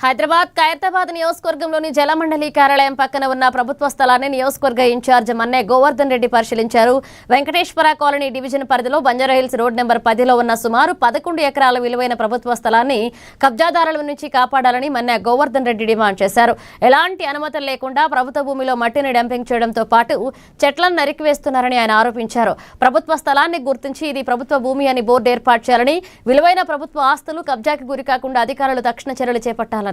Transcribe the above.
హైదరాబాద్ ఖైరతాబాద్ నియోజకవర్గంలోని జలమండలి కార్యాలయం పక్కన ఉన్న ప్రభుత్వ స్థలాన్ని నియోజకవర్గ ఇన్ఛార్జ్ మన్నే గోవర్ధన్ రెడ్డి పరిశీలించారు. వెంకటేశ్వర కాలనీ డివిజన్ పరిధిలో బంజారాహిల్స్ రోడ్ నెంబర్ 10లో ఉన్న సుమారు 11 ఎకరాల విలువైన ప్రభుత్వ స్థలాన్ని కబ్జాదారుల నుంచి కాపాడాలని మన్నే గోవర్ధన్ రెడ్డి డిమాండ్ చేశారు. ఎలాంటి అనుమతులు లేకుండా ప్రభుత్వ భూమిలో మట్టిని డంపింగ్ చేయడంతో పాటు చెట్లను నరికివేస్తున్నారని ఆయన ఆరోపించారు. ప్రభుత్వ స్థలాన్ని గుర్తించి ఇది ప్రభుత్వ భూమి అని బోర్డు ఏర్పాటు చేయాలని, విలువైన ప్రభుత్వ ఆస్తులు కబ్జాకి గురికాకుండా అధికారులు తక్షణ చర్యలు చేపట్టాలన్నారు.